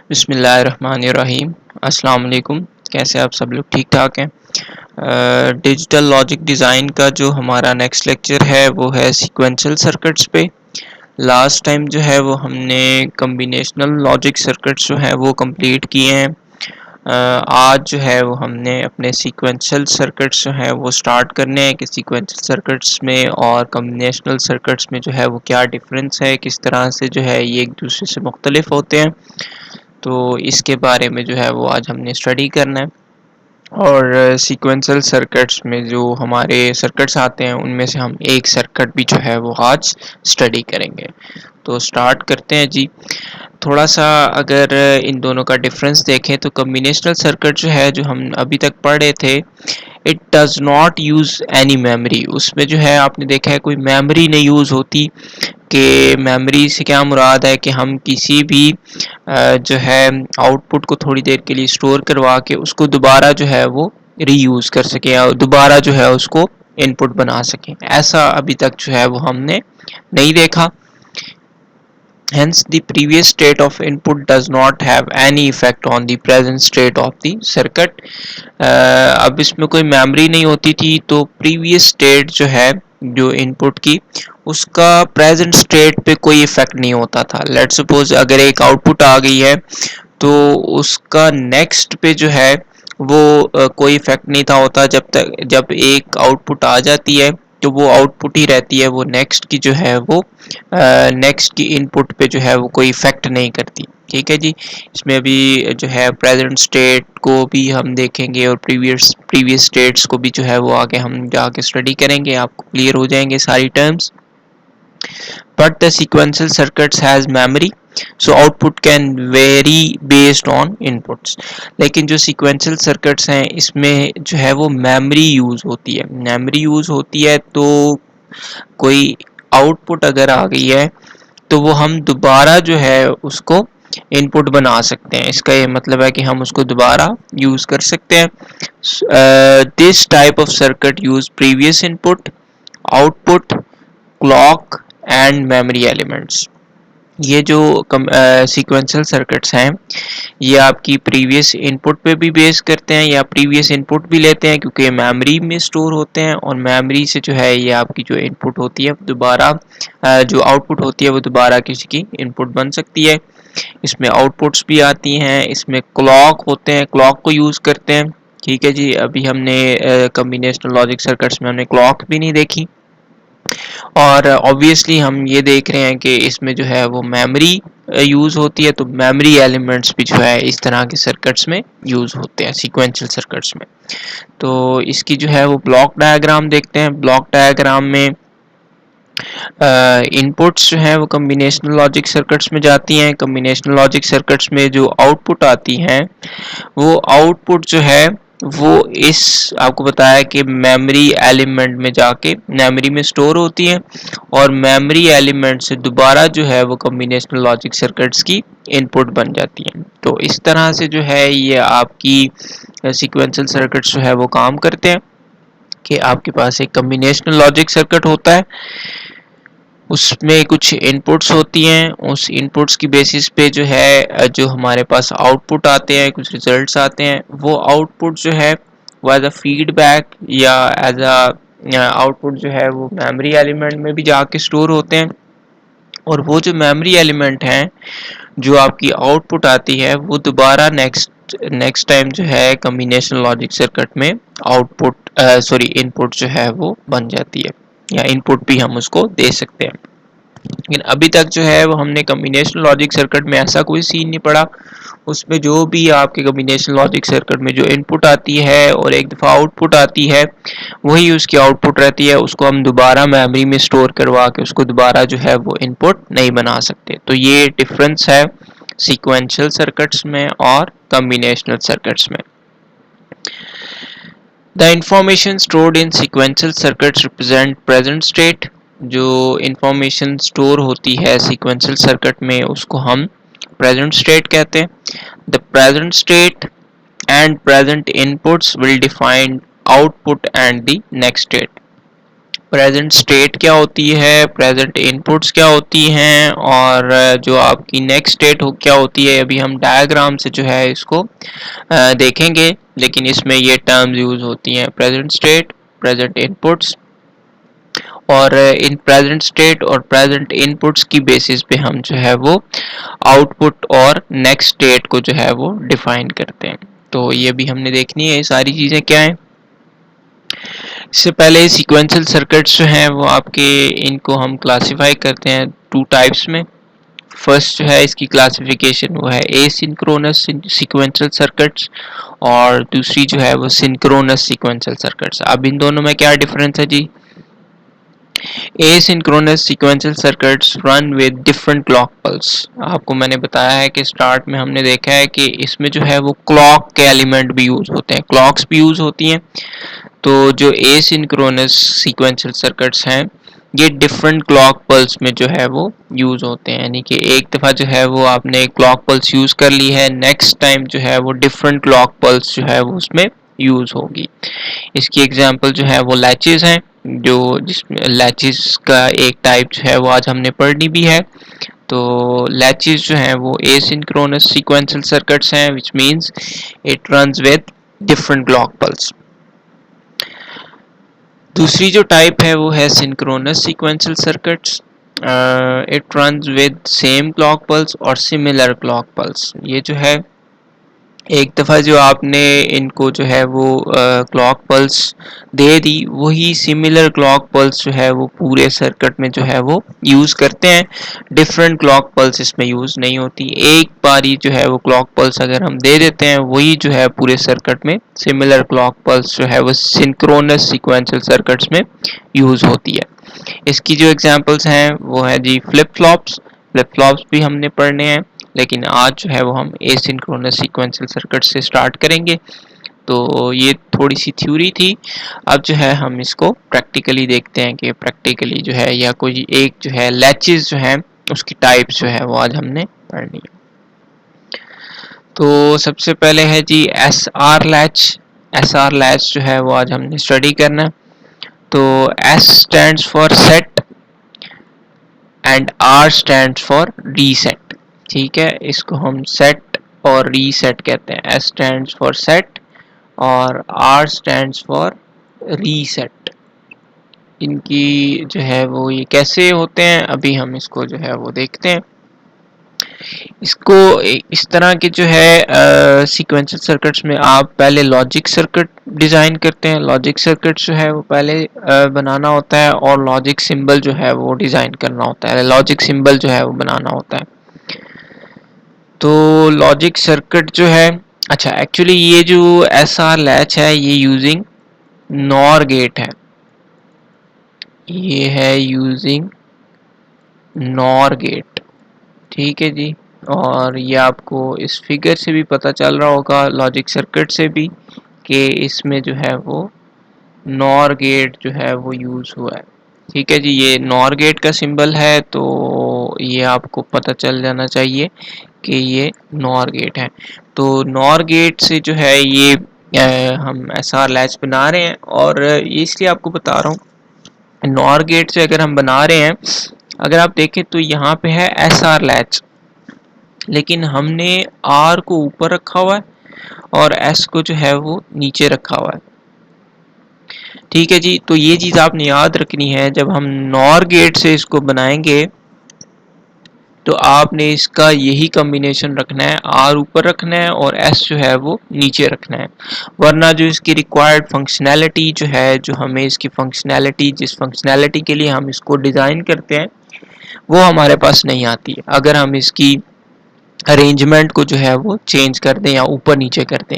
बिस्मिल्लाहिर्रहमानिर्रहीम। अस्सलाम वालेकुम। कैसे आप सब लोग ठीक ठाक हैं? डिजिटल लॉजिक डिज़ाइन का जो हमारा नेक्स्ट लेक्चर है वो है सीक्वेंशियल सर्किट्स पे। लास्ट टाइम जो है वो हमने कम्बिनेशनल लॉजिक सर्किट्स जो है वो कंप्लीट किए हैं। आज जो है वो हमने अपने सीक्वेंशियल सर्किट्स जो है वो स्टार्ट करने हैं कि सीक्वेंशियल सर्किट्स में और कम्बिनेशनल सर्किट्स में जो है वो क्या डिफरेंस है, किस तरह से जो है ये एक दूसरे से मुख्तलिफ होते हैं। तो इसके बारे में जो है वो आज हमने स्टडी करना है। और सीक्वेंशियल सर्किट्स में जो हमारे सर्किट्स आते हैं उनमें से हम एक सर्किट भी जो है वो आज स्टडी करेंगे। तो स्टार्ट करते हैं जी। थोड़ा सा अगर इन दोनों का डिफरेंस देखें तो कम्बिनेशनल सर्किट जो है जो हम अभी तक पढ़ रहे थे, it does not use any memory. उसमें जो है आपने देखा है कोई मेमोरी नहीं यूज़ होती। कि मेमोरी से क्या मुराद है कि हम किसी भी जो है आउटपुट को थोड़ी देर के लिए स्टोर करवा के उसको दोबारा जो है वो रीयूज़ कर सकें या दोबारा जो है उसको इनपुट बना सकें। ऐसा अभी तक जो है वो हमने नहीं देखा। Hence, the previous state of input does not have any effect on the present state of the circuit. अब इसमें कोई मेमोरी नहीं होती थी तो प्रीवियस स्टेट जो है जो इनपुट की उसका प्रेजेंट स्टेट पे कोई इफेक्ट नहीं होता था। लेट सपोज अगर एक आउटपुट आ गई है तो उसका नेक्स्ट पे जो है वो कोई इफेक्ट नहीं था होता। जब एक आउटपुट आ जाती है तो वो आउटपुट ही रहती है, वो नेक्स्ट की जो है वो नेक्स्ट की इनपुट पे जो है वो कोई इफेक्ट नहीं करती। ठीक है जी। इसमें अभी जो है प्रेजेंट स्टेट को भी हम देखेंगे और प्रीवियस स्टेट्स को भी जो है वो आगे हम जाके स्टडी करेंगे, आपको क्लियर हो जाएंगे सारी terms. But the sequential circuits has memory, so output can vary based on inputs. लेकिन जो sequential circuits हैं इसमें जो है वो memory यूज़ होती है। memory यूज़ होती है तो कोई आउटपुट अगर आ गई है तो वो हम दोबारा जो है उसको इनपुट बना सकते हैं। इसका ये मतलब है कि हम उसको दोबारा यूज़ कर सकते हैं। This type of circuit use previous input, output, clock and memory elements. ये जो सीक्वेंशियल सर्किट्स हैं ये आपकी प्रीवियस इनपुट पे भी बेस करते हैं या प्रीवियस इनपुट भी लेते हैं क्योंकि मेमोरी में स्टोर होते हैं और मेमोरी से जो है ये आपकी जो इनपुट होती है दोबारा जो आउटपुट होती है वो दोबारा किसी की इनपुट बन सकती है। इसमें आउटपुट्स भी आती हैं, इसमें क्लॉक होते हैं, क्लॉक को यूज़ करते हैं। ठीक है जी। अभी हमने कम्बिनेशनल लॉजिक सर्किट्स में हमने क्लॉक भी नहीं देखी और ऑब्वियसली हम ये देख रहे हैं कि इसमें जो है वो मेमोरी यूज़ होती है, तो मेमोरी एलिमेंट्स भी जो है इस तरह के सर्किट्स में यूज़ होते हैं सीक्वेंशियल सर्किट्स में। तो इसकी जो है वो ब्लॉक डायग्राम देखते हैं। ब्लॉक डायग्राम में इनपुट्स जो हैं वो कम्बिनेशनल लॉजिक सर्किट्स में जाती हैं। कम्बिनेशनल लॉजिक सर्किट्स में जो आउटपुट आती हैं वो आउटपुट जो है वो इस आपको बताया कि मेमोरी एलिमेंट में जाके मेमोरी में स्टोर होती है और मेमोरी एलिमेंट से दोबारा जो है वो कम्बिनेशनल लॉजिक सर्किट्स की इनपुट बन जाती है। तो इस तरह से जो है ये आपकी सीक्वेंशियल सर्किट्स जो है वो काम करते हैं कि आपके पास एक कम्बिनेशनल लॉजिक सर्किट होता है, उसमें कुछ इनपुट्स होती हैं, उस इनपुट्स की बेसिस पे जो है जो हमारे पास आउटपुट आते हैं, कुछ रिजल्ट्स आते हैं, वो आउटपुट जो है वो एज अ फीडबैक या एज अ आउटपुट जो है वो मेमोरी एलिमेंट में भी जाके स्टोर होते हैं और वो जो मेमोरी एलिमेंट हैं जो आपकी आउटपुट आती है वो दोबारा नेक्स्ट टाइम जो है कम्बिनेशनल लॉजिक सर्किट में आउटपुट इनपुट जो है वो बन जाती है या इनपुट भी हम उसको दे सकते हैं। लेकिन अभी तक जो है वो हमने कम्बिनेशनल लॉजिक सर्किट में ऐसा कोई सीन नहीं पड़ा। उसमें जो भी आपके कम्बिनेशनल लॉजिक सर्किट में जो इनपुट आती है और एक दफ़ा आउटपुट आती है वही उसकी आउटपुट रहती है, उसको हम दोबारा मेमोरी में स्टोर करवा के उसको दोबारा जो है वो इनपुट नहीं बना सकते। तो ये डिफरेंस है सीक्वेंशियल सर्किट्स में और कम्बिनेशनल सर्किट्स में। The information stored in sequential circuits represent present state। जो इंफॉर्मेशन स्टोर होती है सीक्वेंशियल सर्किट में उसको हम प्रेजेंट स्टेट कहते हैं। The present state and present inputs will define output and the next state. Present state क्या होती है, प्रेजेंट इनपुट्स क्या होती हैं, और जो आपकी नेक्स्ट स्टेट हो क्या होती है, अभी हम डायग्राम से जो है इसको देखेंगे। लेकिन इसमें ये टर्म्स यूज होती हैं, प्रेजेंट स्टेट, प्रेजेंट इनपुट्स, और इन प्रेजेंट स्टेट और प्रेजेंट इनपुट्स की बेसिस पे हम जो है वो आउटपुट और नेक्स्ट स्टेट को जो है वो डिफाइन करते हैं। तो ये भी हमने देखनी है ये सारी चीज़ें क्या हैं। इससे पहले सीक्वेंशियल सर्किट्स जो हैं वो आपके, इनको हम क्लासिफाई करते हैं टू टाइप्स में। फर्स्ट जो है इसकी क्लासिफिकेशन वो है एसिंक्रोनस सीक्वेंशियल सर्किट्स, और दूसरी जो है वो सिंक्रोनस सीक्वेंशियल सर्किट्स। अब इन दोनों में क्या डिफरेंस है जी? Asynchronous sequential circuits run with different clock pulse. आपको मैंने बताया है कि स्टार्ट में हमने देखा है कि इसमें जो है वो क्लॉक के एलिमेंट भी यूज होते हैं, क्लॉक्स भी यूज होती हैं। तो जो एसिंक्रोनस सीक्वेंशियल सर्किट्स हैं ये डिफरेंट क्लॉक पल्स में जो है वो यूज होते हैं, यानी कि एक दफ़ा जो है वो आपने क्लॉक पल्स यूज कर ली है, नेक्स्ट टाइम जो है वो डिफरेंट क्लॉक पल्स जो है वो उसमें यूज होगी। इसकी एग्जांपल जो है वो लैचेस हैं, जो जिसमें लैचेस का एक टाइप जो है वो आज हमने पढ़नी भी है। तो लैचेस जो हैं वो एसिंक्रोनस सीक्वेंशियल सर्किट्स हैं, which means it runs with different clock pulse. दूसरी जो टाइप है वो है synchronous sequential circuits. It runs with same clock pulse और सिमिलर क्लॉक पल्स। ये जो है एक दफ़ा जो आपने इनको जो है वो क्लॉक पल्स दे दी, वही सिमिलर क्लॉक पल्स जो है वो पूरे सर्किट में जो है वो यूज़ करते हैं। डिफरेंट क्लॉक पल्स इसमें यूज़ नहीं होती। एक बार ही जो है वो क्लॉक पल्स अगर हम दे देते हैं, वही जो है पूरे सर्किट में सिमिलर क्लॉक पल्स जो है वो सिंक्रोनस सीक्वेंशियल सर्किट्स में यूज़ होती है। इसकी जो एग्जांपल्स हैं वो है जी फ्लिप फ्लॉप्स। फ्लिप फ्लॉप्स भी हमने पढ़ने हैं, लेकिन आज जो है वो हम एसिंक्रोनस सीक्वेंशियल सर्किट से स्टार्ट करेंगे। तो ये थोड़ी सी थ्योरी थी। अब जो है हम इसको प्रैक्टिकली देखते हैं कि प्रैक्टिकली जो है या कोई एक जो है लैचेस जो है उसकी टाइप्स जो है वो आज हमने पढ़नी है। तो सबसे पहले है जी S R latch. S R latch जो है वो आज हमने स्टडी करना है। तो S stands for set and R stands for reset. ठीक है, इसको हम सेट और रीसेट कहते हैं। एस स्टैंड्स फॉर सेट और आर स्टैंड्स फॉर रीसेट। इनकी जो है वो ये कैसे होते हैं अभी हम इसको जो है वो देखते हैं। इसको इस तरह के जो है सीक्वेंशियल सर्किट्स में आप पहले लॉजिक सर्किट डिज़ाइन करते हैं। लॉजिक सर्किट जो है वो पहले बनाना होता है, और लॉजिक सिंबल जो है वो डिज़ाइन करना होता है, लॉजिक सिंबल जो है वो बनाना होता है। तो लॉजिक सर्किट जो है, अच्छा एक्चुअली ये जो एस आर लैच है ये यूजिंग नॉर गेट है। ये है यूजिंग नॉर गेट। ठीक है जी, और ये आपको इस फिगर से भी पता चल रहा होगा, लॉजिक सर्किट से भी, कि इसमें जो है वो नॉर गेट जो है वो यूज़ हुआ है। ठीक है जी, ये नॉर गेट का सिंबल है, तो ये आपको पता चल जाना चाहिए कि ये नॉर गेट है। तो नॉर गेट से जो है ये हम एस आर लैच बना रहे हैं, और इसलिए आपको बता रहा हूँ नॉर गेट से अगर हम बना रहे हैं, अगर आप देखें तो यहाँ पे है एस आर लैच, लेकिन हमने आर को ऊपर रखा हुआ है और एस को जो है वो नीचे रखा हुआ है। ठीक है जी, तो ये चीज़ आपने याद रखनी है। जब हम नॉर गेट से इसको बनाएंगे तो आपने इसका यही कॉम्बिनेशन रखना है, आर ऊपर रखना है और एस जो है वो नीचे रखना है। वरना जो इसकी रिक्वायर्ड फंक्शनैलिटी जो है, जो हमें इसकी फंक्शनैलिटी, जिस फंक्शनैलिटी के लिए हम इसको डिज़ाइन करते हैं, वो हमारे पास नहीं आती अगर हम इसकी अरेंजमेंट को जो है वो चेंज कर दें या ऊपर नीचे कर दें।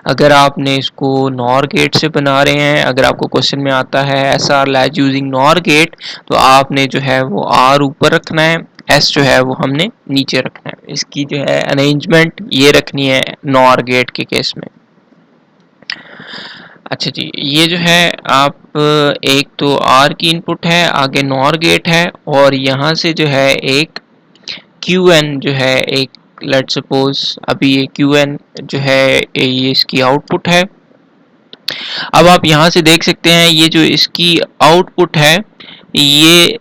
अगर आपने इसको नॉर गेट से बना रहे हैं, अगर आपको क्वेश्चन में आता है S R latch using NOR gate, तो आपने जो है वो आर ऊपर रखना है, एस जो है वो हमने नीचे रखना है। इसकी जो है अरेंजमेंट ये रखनी है नॉर गेट के केस में। अच्छा जी, ये जो है आप एक तो आर की इनपुट है, आगे नॉर गेट है, और यहाँ से जो है एक क्यू एन जो है, एक लेट सपोज अभी ये क्यू एन जो है ये इसकी आउटपुट है, अब आप यहाँ से देख सकते हैं ये जो इसकी आउटपुट है ये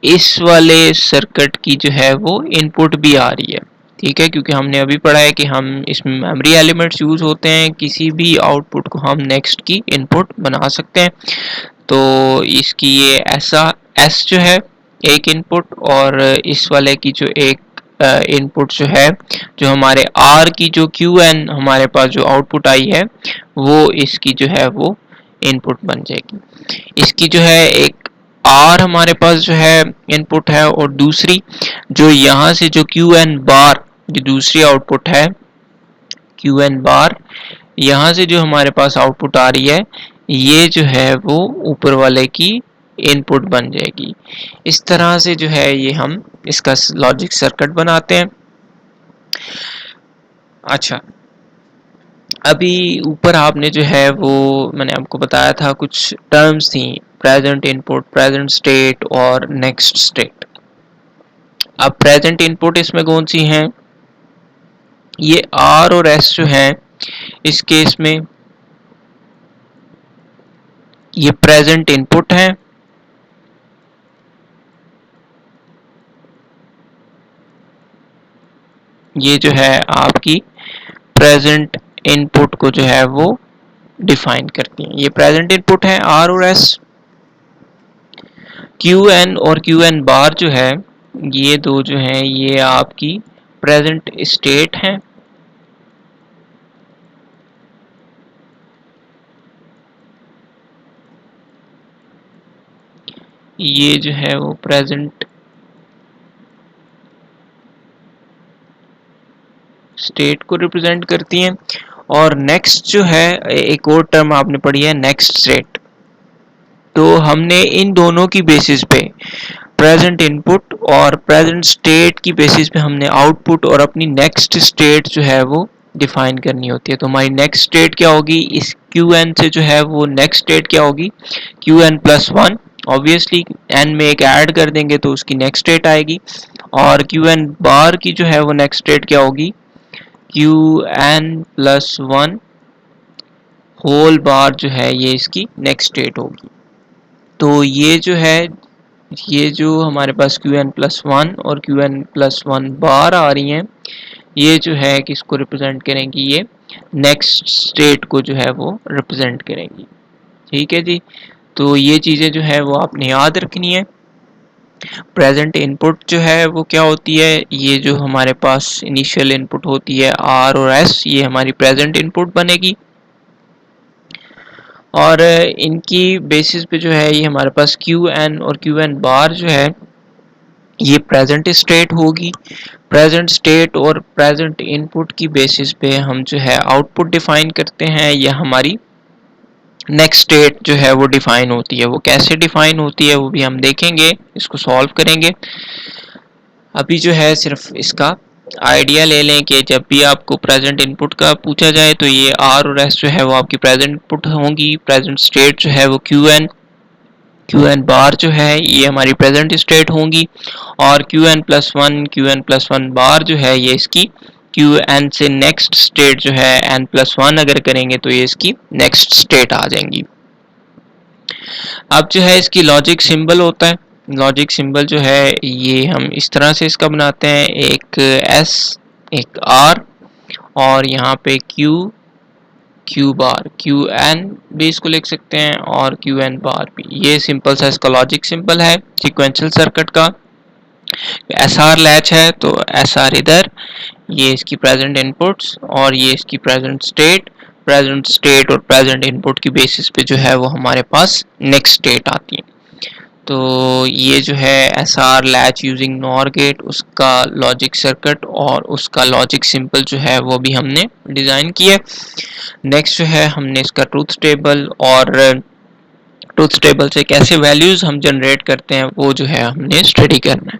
इस वाले सर्किट की जो है वो इनपुट भी आ रही है। ठीक है, क्योंकि हमने अभी पढ़ा है कि हम इसमें मेमोरी एलिमेंट्स यूज होते हैं, किसी भी आउटपुट को हम नेक्स्ट की इनपुट बना सकते हैं। तो इसकी ये ऐसा एस जो है एक इनपुट, और इस वाले की जो एक इनपुट जो है, जो हमारे आर की जो क्यू एन हमारे पास जो आउटपुट आई है वो इसकी जो है वो इनपुट बन जाएगी। इसकी जो है एक आर हमारे पास जो है इनपुट है, और दूसरी जो यहाँ से जो क्यू एन बार जो दूसरी आउटपुट है क्यू एन बार, यहाँ से जो हमारे पास आउटपुट आ रही है ये जो है वो ऊपर वाले की इनपुट बन जाएगी। इस तरह से जो है ये हम इसका लॉजिक सर्किट बनाते हैं। अच्छा, अभी ऊपर आपने जो है वो मैंने आपको बताया था कुछ टर्म्स थी, प्रेजेंट इनपुट, प्रेजेंट स्टेट और नेक्स्ट स्टेट। अब प्रेजेंट इनपुट इसमें कौन सी हैं? ये आर और एस जो है इस केस में ये प्रेजेंट इनपुट है, ये जो है आपकी प्रेजेंट इनपुट को जो है वो डिफाइन करती हैं। ये प्रेजेंट इनपुट है आर और एस। क्यू एन और क्यू एन बार जो है ये दो जो है ये आपकी प्रेजेंट स्टेट है। ये जो है वो प्रेजेंट स्टेट को रिप्रेजेंट करती हैं। और नेक्स्ट जो है एक और टर्म आपने पढ़ी है नेक्स्ट स्टेट। तो हमने इन दोनों की बेसिस पे प्रेजेंट इनपुट और प्रेजेंट स्टेट की बेसिस पे हमने आउटपुट और अपनी नेक्स्ट स्टेट जो है वो डिफाइन करनी होती है। तो हमारी नेक्स्ट स्टेट क्या होगी? इस क्यू एन से जो है वो नेक्स्ट स्टेट क्या होगी? Q n plus one. Obviously n में एक ऐड कर देंगे तो उसकी नेक्स्ट स्टेट आएगी। और क्यू एन बार की जो है वो नेक्स्ट स्टेट क्या होगी? Q n plus one whole bar जो है ये इसकी नेक्स्ट स्टेट होगी। तो ये जो है ये जो हमारे पास क्यू एन प्लस वन और Q n plus one bar आ रही हैं ये जो है किसको रिप्रेजेंट करेंगी? ये नेक्स्ट स्टेट को जो है वो रिप्रेजेंट करेंगी। ठीक है जी, तो ये चीज़ें जो है वो आपने याद रखनी है। प्रेजेंट इनपुट जो है वो क्या होती है? ये जो हमारे पास इनिशियल इनपुट होती है आर और एस, ये हमारी प्रेजेंट इनपुट बनेगी। और इनकी बेसिस पे जो है ये हमारे पास क्यू एन और क्यू एन बार जो है ये प्रेजेंट स्टेट होगी। प्रेजेंट स्टेट और प्रेजेंट इनपुट की बेसिस पे हम जो है आउटपुट डिफाइन करते हैं, या हमारी नेक्स्ट स्टेट जो है वो डिफाइन होती है। वो कैसे डिफाइन होती है वो भी हम देखेंगे, इसको सॉल्व करेंगे। अभी जो है सिर्फ इसका आइडिया ले लें कि जब भी आपको प्रेजेंट इनपुट का पूछा जाए तो ये आर और एस जो है वो आपकी प्रेजेंट इनपुट होंगी। प्रेजेंट स्टेट जो है वो क्यू एन बार जो है ये हमारी प्रेजेंट स्टेट होंगी। और Q n plus one bar जो है ये इसकी क्यू एन से नेक्स्ट स्टेट जो है एन प्लस वन अगर करेंगे तो ये इसकी नेक्स्ट स्टेट आ जाएंगी। अब जो है इसकी लॉजिक सिंबल होता है। लॉजिक सिंबल जो है ये हम इस तरह से इसका बनाते हैं, एक एस एक आर और यहाँ पे क्यू बार क्यू एन भी इसको लिख सकते हैं और क्यू एन बार भी। ये सिंपल सा इसका लॉजिक सिंबल है सीक्वेंशियल सर्किट का। एस आर लैच है तो एस आर इधर, ये इसकी प्रेजेंट इनपुट्स और ये इसकी प्रेजेंट स्टेट और प्रेजेंट इनपुट की बेसिस पे जो है वो हमारे पास नेक्स्ट स्टेट आती है। तो ये जो है S R latch using NOR gate, उसका लॉजिक सर्किट और उसका लॉजिक सिंपल जो है वो भी हमने डिज़ाइन किया। नेक्स्ट जो है हमने इसका ट्रूथ टेबल और ट्रूथ टेबल से कैसे वैल्यूज़ हम जनरेट करते हैं वो जो है हमने स्टडी करना है।